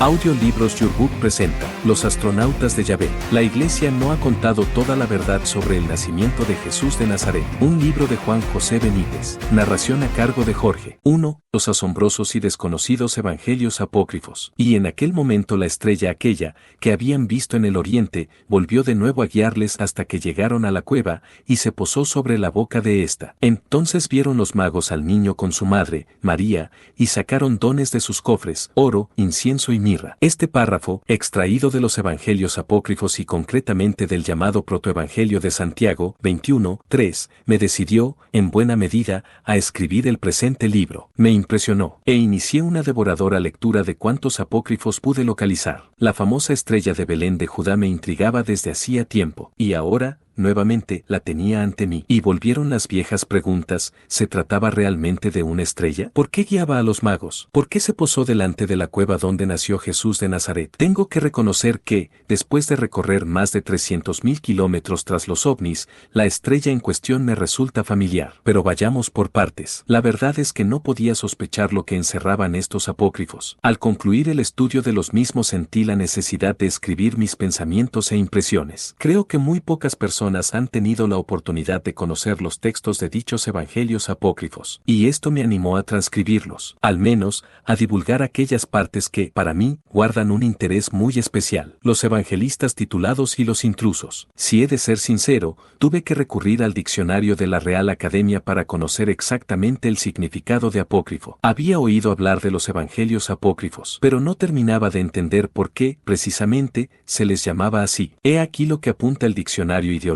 Audiolibros Your presenta Los astronautas de Yahvé. La Iglesia no ha contado toda la verdad sobre el nacimiento de Jesús de Nazaret. Un libro de Juan José Benítez. Narración a cargo de Jorge. 1. Los asombrosos y desconocidos evangelios apócrifos. Y en aquel momento la estrella aquella, que habían visto en el oriente, volvió de nuevo a guiarles hasta que llegaron a la cueva, y se posó sobre la boca de ésta. Entonces vieron los magos al niño con su madre, María, y sacaron dones de sus cofres, oro, incienso y mirra. Este párrafo, extraído de los evangelios apócrifos y concretamente del llamado protoevangelio de Santiago, 21:3, me decidió, en buena medida, a escribir el presente libro. Me impresionó, e inicié una devoradora lectura de cuantos apócrifos pude localizar. La famosa estrella de Belén de Judá me intrigaba desde hacía tiempo, y ahora, nuevamente, la tenía ante mí. Y volvieron las viejas preguntas, ¿se trataba realmente de una estrella? ¿Por qué guiaba a los magos? ¿Por qué se posó delante de la cueva donde nació Jesús de Nazaret? Tengo que reconocer que, después de recorrer más de 300.000 kilómetros tras los ovnis, la estrella en cuestión me resulta familiar. Pero vayamos por partes. La verdad es que no podía sospechar lo que encerraban estos apócrifos. Al concluir el estudio de los mismos sentí la necesidad de escribir mis pensamientos e impresiones. Creo que muy pocas personas han tenido la oportunidad de conocer los textos de dichos evangelios apócrifos, y esto me animó a transcribirlos, al menos, a divulgar aquellas partes que, para mí, guardan un interés muy especial. Los evangelistas titulados y los intrusos. Si he de ser sincero, tuve que recurrir al diccionario de la Real Academia para conocer exactamente el significado de apócrifo. Había oído hablar de los evangelios apócrifos, pero no terminaba de entender por qué, precisamente, se les llamaba así. He aquí lo que apunta el diccionario ideológico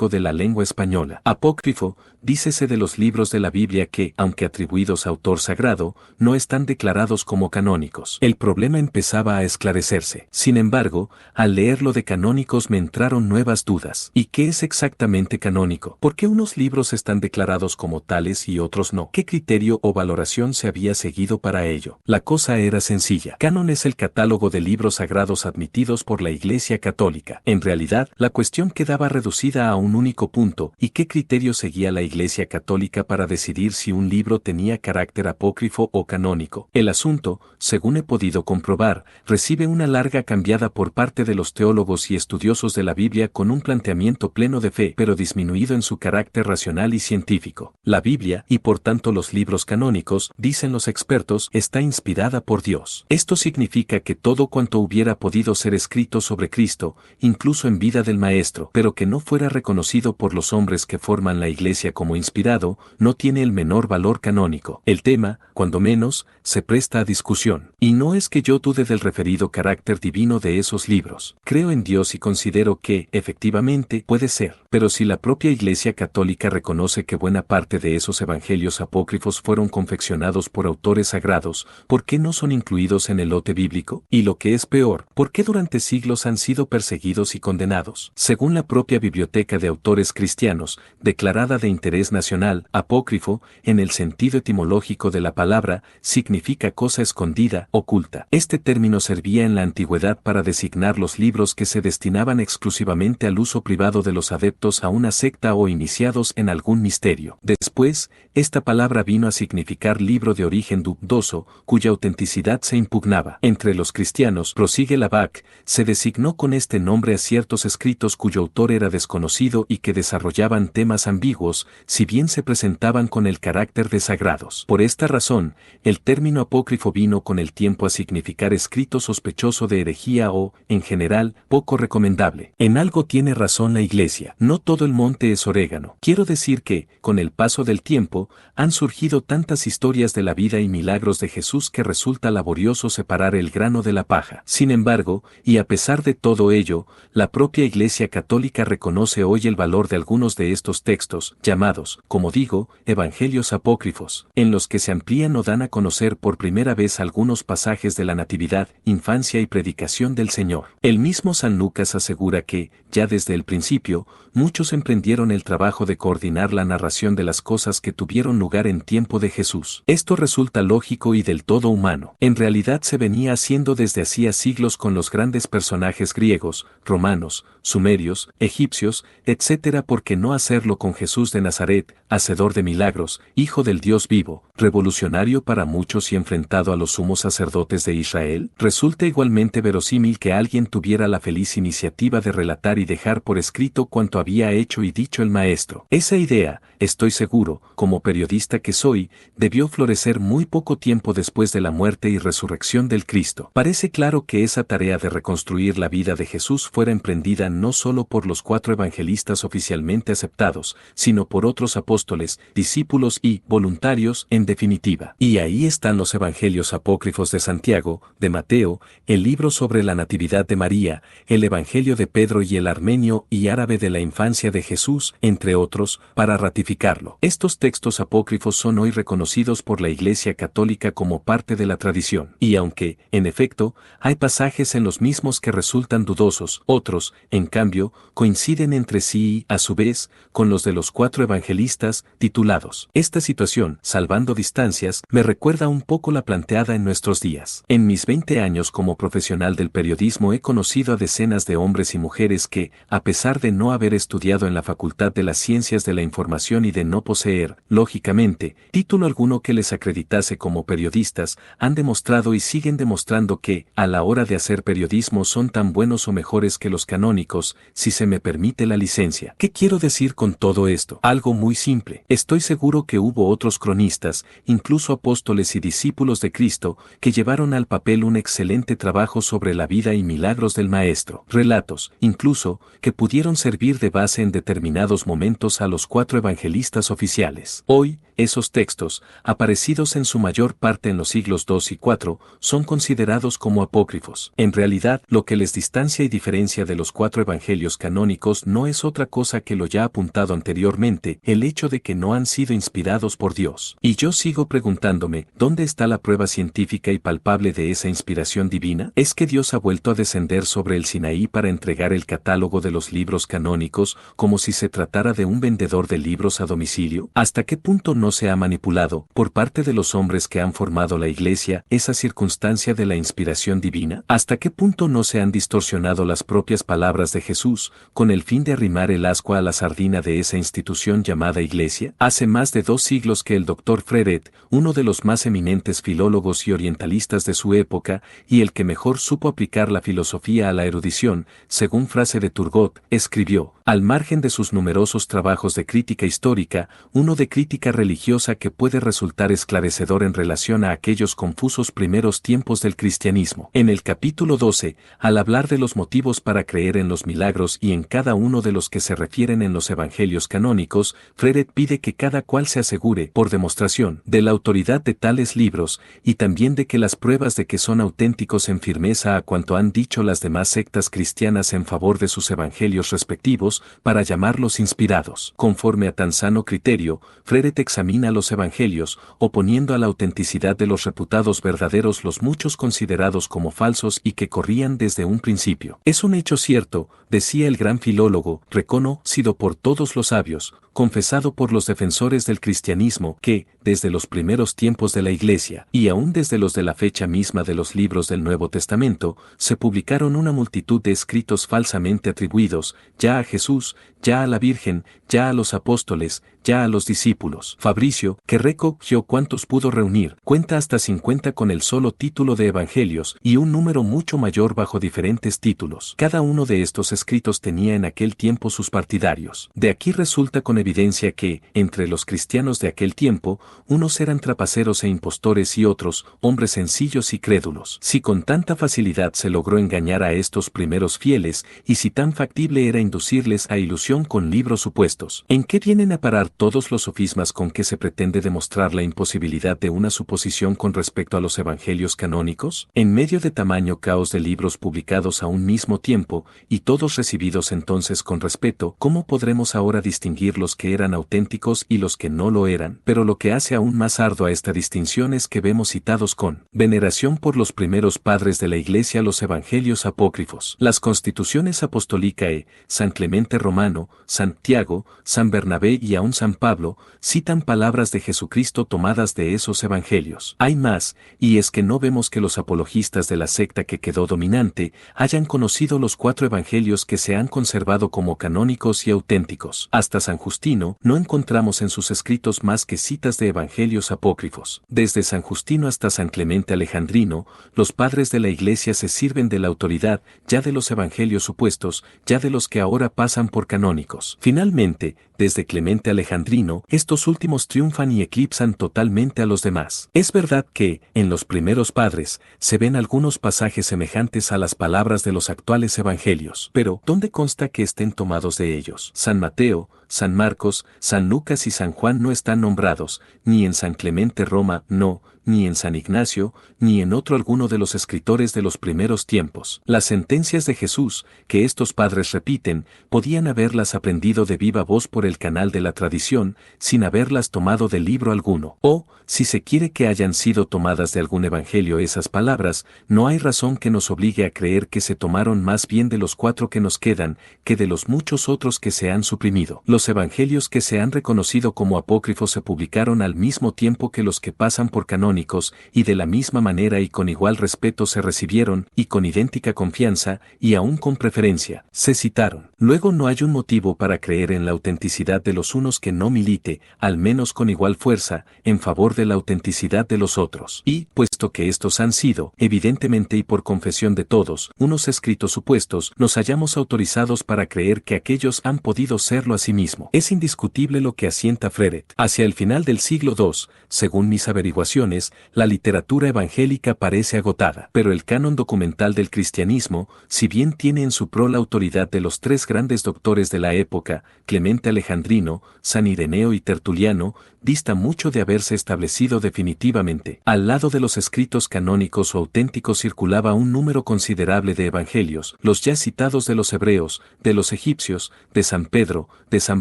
de la lengua española. Apócrifo, dícese de los libros de la Biblia que, aunque atribuidos a autor sagrado, no están declarados como canónicos. El problema empezaba a esclarecerse. Sin embargo, al leer lo de canónicos me entraron nuevas dudas. ¿Y qué es exactamente canónico? ¿Por qué unos libros están declarados como tales y otros no? ¿Qué criterio o valoración se había seguido para ello? La cosa era sencilla. Canon es el catálogo de libros sagrados admitidos por la Iglesia Católica. En realidad, la cuestión quedaba reducida a un único punto: ¿y qué criterio seguía la Iglesia Católica para decidir si un libro tenía carácter apócrifo o canónico? El asunto, según he podido comprobar, recibe una larga cambiada por parte de los teólogos y estudiosos de la Biblia con un planteamiento pleno de fe, pero disminuido en su carácter racional y científico. La Biblia, y por tanto los libros canónicos, dicen los expertos, está inspirada por Dios. Esto significa que todo cuanto hubiera podido ser escrito sobre Cristo, incluso en vida del Maestro, pero que no fuera reconocido por los hombres que forman la Iglesia como inspirado, no tiene el menor valor canónico. El tema, cuando menos, se presta a discusión. Y no es que yo dude del referido carácter divino de esos libros. Creo en Dios y considero que, efectivamente, puede ser. Pero si la propia Iglesia Católica reconoce que buena parte de esos evangelios apócrifos fueron confeccionados por autores sagrados, ¿por qué no son incluidos en el lote bíblico? Y lo que es peor, ¿por qué durante siglos han sido perseguidos y condenados? Según la propia Biblioteca de Autores Cristianos, declarada de interés nacional, apócrifo, en el sentido etimológico de la palabra, significa cosa escondida, oculta. Este término servía en la antigüedad para designar los libros que se destinaban exclusivamente al uso privado de los adeptos a una secta o iniciados en algún misterio. Después, esta palabra vino a significar libro de origen dudoso, cuya autenticidad se impugnaba. Entre los cristianos, prosigue Lavac, se designó con este nombre a ciertos escritos cuyo autor era desconocido y que desarrollaban temas ambiguos, si bien se presentaban con el carácter de sagrados. Por esta razón, el término apócrifo vino con el tiempo a significar escrito sospechoso de herejía o, en general, poco recomendable. En algo tiene razón la Iglesia. No todo el monte es orégano. Quiero decir que, con el paso del tiempo, han surgido tantas historias de la vida y milagros de Jesús que resulta laborioso separar el grano de la paja. Sin embargo, y a pesar de todo ello, la propia Iglesia Católica reconoce hoy el valor de algunos de estos textos, llamados, como digo, evangelios apócrifos, en los que se amplían o dan a conocer por primera vez algunos pasajes de la Natividad, infancia y predicación del Señor. El mismo San Lucas asegura que, ya desde el principio, muchos emprendieron el trabajo de coordinar la narración de las cosas que tuvieron lugar en tiempo de Jesús. Esto resulta lógico y del todo humano. En realidad se venía haciendo desde hacía siglos con los grandes personajes griegos, romanos, sumerios, egipcios, ellos, etc. ¿Por qué no hacerlo con Jesús de Nazaret, hacedor de milagros, hijo del Dios vivo, revolucionario para muchos y enfrentado a los sumos sacerdotes de Israel? Resulta igualmente verosímil que alguien tuviera la feliz iniciativa de relatar y dejar por escrito cuanto había hecho y dicho el Maestro. Esa idea, estoy seguro, como periodista que soy, debió florecer muy poco tiempo después de la muerte y resurrección del Cristo. Parece claro que esa tarea de reconstruir la vida de Jesús fuera emprendida no solo por los 4 evangelistas oficialmente aceptados, sino por otros apóstoles, discípulos y voluntarios en definitiva. Y ahí están los evangelios apócrifos de Santiago, de Mateo, el libro sobre la Natividad de María, el evangelio de Pedro y el armenio y árabe de la infancia de Jesús, entre otros, para ratificarlo. Estos textos apócrifos son hoy reconocidos por la Iglesia Católica como parte de la tradición. Y aunque, en efecto, hay pasajes en los mismos que resultan dudosos, otros, en cambio, coinciden entre sí y, a su vez, con los de los 4 evangelistas, titulados. Esta situación, salvando distancias, me recuerda un poco la planteada en nuestros días. En mis 20 años como profesional del periodismo he conocido a decenas de hombres y mujeres que, a pesar de no haber estudiado en la Facultad de las Ciencias de la Información y de no poseer, lógicamente, título alguno que les acreditase como periodistas, han demostrado y siguen demostrando que, a la hora de hacer periodismo son tan buenos o mejores que los canónicos, si se me permite la licencia. ¿Qué quiero decir con todo esto? Algo muy simple. Estoy seguro que hubo otros cronistas, incluso apóstoles y discípulos de Cristo, que llevaron al papel un excelente trabajo sobre la vida y milagros del Maestro. Relatos, incluso, que pudieron servir de base en determinados momentos a los 4 evangelistas oficiales. Hoy, esos textos, aparecidos en su mayor parte en los siglos II y IV, son considerados como apócrifos. En realidad, lo que les distancia y diferencia de los 4 evangelios canónicos no es otra cosa que lo ya apuntado anteriormente, el hecho de que no han sido inspirados por Dios. Y yo sigo preguntándome, ¿dónde está la prueba científica y palpable de esa inspiración divina? ¿Es que Dios ha vuelto a descender sobre el Sinaí para entregar el catálogo de los libros canónicos como si se tratara de un vendedor de libros a domicilio? ¿Hasta qué punto no se ha manipulado, por parte de los hombres que han formado la Iglesia, esa circunstancia de la inspiración divina? ¿Hasta qué punto no se han distorsionado las propias palabras de Jesús, con el fin de arrimar el ascua a la sardina de esa institución llamada Iglesia? Hace más de 2 siglos que el Dr. Fredet, uno de los más eminentes filólogos y orientalistas de su época, y el que mejor supo aplicar la filosofía a la erudición, según frase de Turgot, escribió, al margen de sus numerosos trabajos de crítica histórica, uno de crítica religiosa que puede resultar esclarecedor en relación a aquellos confusos primeros tiempos del cristianismo. En el capítulo 12, al hablar de los motivos para creer en los milagros y en cada uno de los que se refieren en los evangelios canónicos, Fredet pide que cada cual se asegure, por demostración, de la autoridad de tales libros, y también de que las pruebas de que son auténticos en firmeza a cuanto han dicho las demás sectas cristianas en favor de sus evangelios respectivos, para llamarlos inspirados. Conforme a tan sano criterio, Fredet examina los evangelios, oponiendo a la autenticidad de los reputados verdaderos los muchos considerados como falsos y que corrían desde un principio. Es un hecho cierto, decía el gran filólogo, reconocido por todos los sabios, confesado por los defensores del cristianismo, que, desde los primeros tiempos de la Iglesia, y aún desde los de la fecha misma de los libros del Nuevo Testamento, se publicaron una multitud de escritos falsamente atribuidos, ya a Jesús, ya a la Virgen, ya a los apóstoles, ya a los discípulos. Fabricio, que recogió cuantos pudo reunir, cuenta hasta 50 con el solo título de evangelios, y un número mucho mayor bajo diferentes títulos. Cada uno de estos escritos tenía en aquel tiempo sus partidarios. De aquí resulta con evidencia que, entre los cristianos de aquel tiempo, unos eran trapaceros e impostores y otros, hombres sencillos y crédulos. Si con tanta facilidad se logró engañar a estos primeros fieles, y si tan factible era inducirles a ilusión con libros supuestos, ¿en qué vienen a parar todos los sofismas con que se pretende demostrar la imposibilidad de una suposición con respecto a los evangelios canónicos? En medio de tamaño caos de libros publicados a un mismo tiempo, y todos recibidos entonces con respeto, ¿cómo podremos ahora distinguir los que eran auténticos y los que no lo eran? Pero lo que hace aún más ardua esta distinción es que vemos citados con veneración por los primeros padres de la Iglesia los evangelios apócrifos, las constituciones apostólicae, San Clemente Romano, Santiago, San Bernabé y aún San Pablo, citan palabras de Jesucristo tomadas de esos evangelios. Hay más, y es que no vemos que los apologistas de la secta que quedó dominante hayan conocido los 4 evangelios que se han conservado como canónicos y auténticos. Hasta San Justino no encontramos en sus escritos más que citas de evangelios apócrifos. Desde San Justino hasta San Clemente Alejandrino, los padres de la Iglesia se sirven de la autoridad ya de los evangelios supuestos, ya de los que ahora pasan por canónicos. Finalmente, desde Clemente Alejandrino, estos últimos triunfan y eclipsan totalmente a los demás. Es verdad que, en los primeros padres, se ven algunos pasajes semejantes a las palabras de los actuales evangelios, pero ¿dónde consta que estén tomados de ellos? San Mateo, San Marcos, San Lucas y San Juan no están nombrados, ni en San Clemente Roma, no, ni en San Ignacio, ni en otro alguno de los escritores de los primeros tiempos. Las sentencias de Jesús, que estos padres repiten, podían haberlas aprendido de viva voz por el canal de la tradición, sin haberlas tomado de libro alguno. O, si se quiere que hayan sido tomadas de algún evangelio esas palabras, no hay razón que nos obligue a creer que se tomaron más bien de los 4 que nos quedan, que de los muchos otros que se han suprimido. Los evangelios que se han reconocido como apócrifos se publicaron al mismo tiempo que los que pasan por canónicos, y de la misma manera y con igual respeto se recibieron, y con idéntica confianza, y aún con preferencia, se citaron. Luego no hay un motivo para creer en la autenticidad de los unos que no milite, al menos con igual fuerza, en favor de la autenticidad de los otros. Y, puesto que estos han sido, evidentemente y por confesión de todos, unos escritos supuestos, nos hallamos autorizados para creer que aquellos han podido serlo asimismo. Es indiscutible lo que asienta Freret. Hacia el final del siglo II, según mis averiguaciones, la literatura evangélica parece agotada, pero el canon documental del cristianismo, si bien tiene en su pro la autoridad de los 3 grandes doctores de la época, Clemente Alejandrino, San Ireneo y Tertuliano, dista mucho de haberse establecido definitivamente. Al lado de los escritos canónicos o auténticos circulaba un número considerable de evangelios, los ya citados de los hebreos, de los egipcios, de San Pedro, de San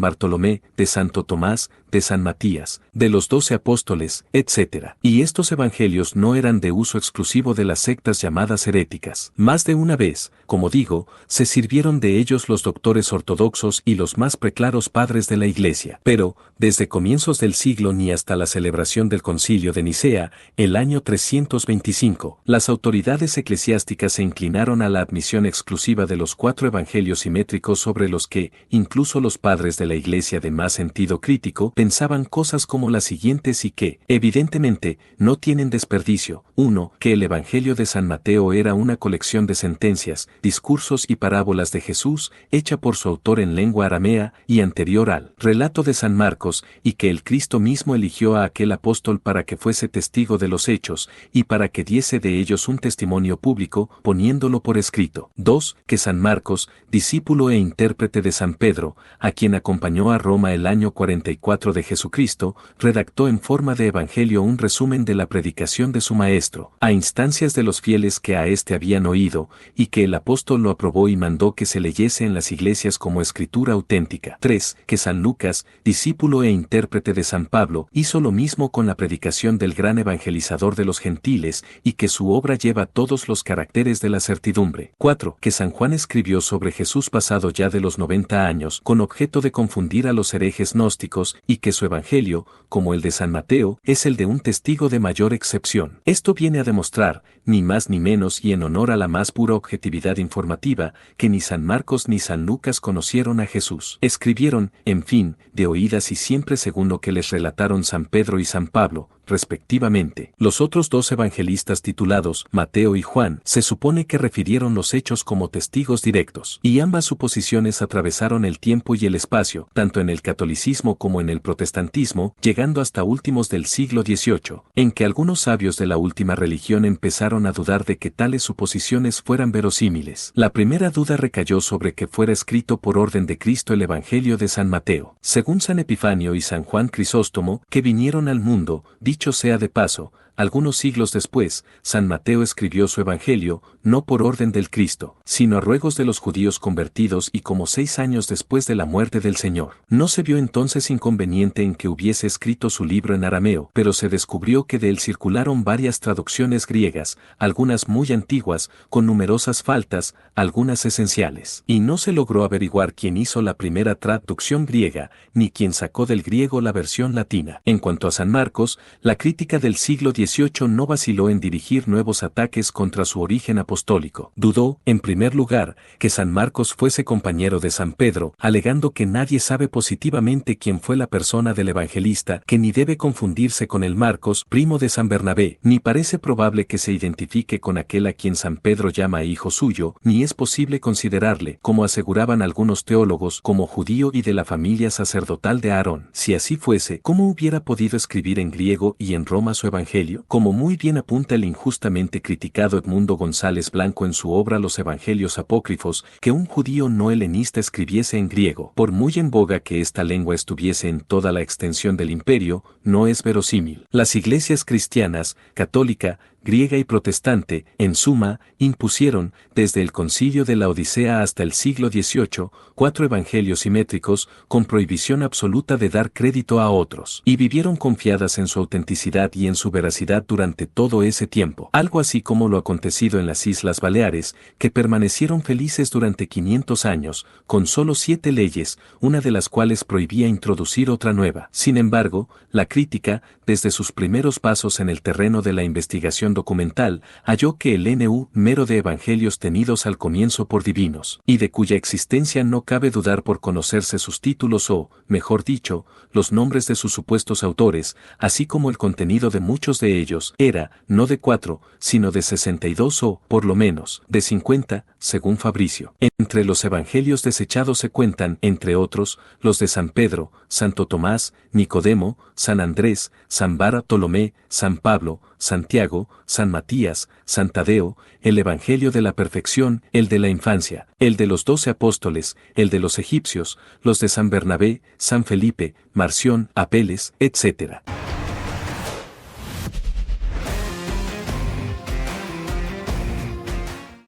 Bartolomé, de Santo Tomás, de San Matías, de los 12 apóstoles, etc. Y estos evangelios no eran de uso exclusivo de las sectas llamadas heréticas. Más de una vez, como digo, se sirvieron de ellos los doctores ortodoxos y los más preclaros padres de la Iglesia. Pero, desde comienzos del siglo ni hasta la celebración del Concilio de Nicea, el año 325, las autoridades eclesiásticas se inclinaron a la admisión exclusiva de los 4 evangelios simétricos sobre los que, incluso los padres de la Iglesia de más sentido crítico, pensaban cosas como las siguientes y que, evidentemente, no tienen desperdicio. 1. Que el Evangelio de San Mateo era una colección de sentencias, discursos y parábolas de Jesús, hecha por su autor en lengua aramea y anterior al relato de San Marcos, y que el Cristo mismo eligió a aquel apóstol para que fuese testigo de los hechos, y para que diese de ellos un testimonio público, poniéndolo por escrito. 2. Que San Marcos, discípulo e intérprete de San Pedro, a quien acompañó a Roma el año 44 de Jesucristo, redactó en forma de evangelio un resumen de la predicación de su maestro, a instancias de los fieles que a éste habían oído, y que el apóstol lo aprobó y mandó que se leyese en las iglesias como escritura auténtica. 3. Que San Lucas, discípulo e intérprete de San Pablo, hizo lo mismo con la predicación del gran evangelizador de los gentiles, y que su obra lleva todos los caracteres de la certidumbre. 4. Que San Juan escribió sobre Jesús pasado ya de los 90 años, con objeto de confundir a los herejes gnósticos, y que su evangelio, como el de San Mateo, es el de un testigo de mayor excepción. Esto viene a demostrar, ni más ni menos y en honor a la más pura objetividad informativa, que ni San Marcos ni San Lucas conocieron a Jesús. Escribieron, en fin, de oídas y siempre según lo que les relataron San Pedro y San Pablo, respectivamente. Los otros 2 evangelistas titulados, Mateo y Juan, se supone que refirieron los hechos como testigos directos, y ambas suposiciones atravesaron el tiempo y el espacio, tanto en el catolicismo como en el protestantismo, llegando hasta últimos del siglo XVIII, en que algunos sabios de la última religión empezaron a dudar de que tales suposiciones fueran verosímiles. La primera duda recayó sobre que fuera escrito por orden de Cristo el Evangelio de San Mateo, según San Epifanio y San Juan Crisóstomo, que vinieron al mundo, dicho sea de paso, Algunos siglos después, San Mateo escribió su Evangelio, no por orden del Cristo, sino a ruegos de los judíos convertidos y como 6 años después de la muerte del Señor. No se vio entonces inconveniente en que hubiese escrito su libro en arameo, pero se descubrió que de él circularon varias traducciones griegas, algunas muy antiguas, con numerosas faltas, algunas esenciales. Y no se logró averiguar quién hizo la primera traducción griega, ni quién sacó del griego la versión latina. En cuanto a San Marcos, la crítica del siglo XVIII no vaciló en dirigir nuevos ataques contra su origen apostólico. Dudó, en primer lugar, que San Marcos fuese compañero de San Pedro, alegando que nadie sabe positivamente quién fue la persona del evangelista, que ni debe confundirse con el Marcos, primo de San Bernabé, ni parece probable que se identifique con aquel a quien San Pedro llama hijo suyo, ni es posible considerarle, como aseguraban algunos teólogos, como judío y de la familia sacerdotal de Aarón. Si así fuese, ¿cómo hubiera podido escribir en griego y en Roma su Evangelio? Como muy bien apunta el injustamente criticado Edmundo González Blanco en su obra Los Evangelios Apócrifos, que un judío no helenista escribiese en griego, por muy en boga que esta lengua estuviese en toda la extensión del imperio, no es verosímil. Las iglesias cristianas, católica, griega y protestante, en suma, impusieron, desde el concilio de la Odisea hasta el siglo XVIII, 4 evangelios simétricos, con prohibición absoluta de dar crédito a otros, y vivieron confiadas en su autenticidad y en su veracidad durante todo ese tiempo. Algo así como lo acontecido en las Islas Baleares, que permanecieron felices durante 500 años, con solo 7 leyes, una de las cuales prohibía introducir otra nueva. Sin embargo, la crítica, desde sus primeros pasos en el terreno de la investigación documental, halló que el número de evangelios tenidos al comienzo por divinos, y de cuya existencia no cabe dudar por conocerse sus títulos o, mejor dicho, los nombres de sus supuestos autores, así como el contenido de muchos de ellos, era, no de 4, sino de 62 o, por lo menos, de 50, según Fabricio. Entre los evangelios desechados se cuentan, entre otros, los de San Pedro, Santo Tomás, Nicodemo, San Andrés, San Bartolomé, San Pablo, Santiago, San Matías, San Tadeo, el Evangelio de la Perfección, el de la Infancia, el de los 12 apóstoles, el de los egipcios, los de San Bernabé, San Felipe, Marción, Apeles, etc.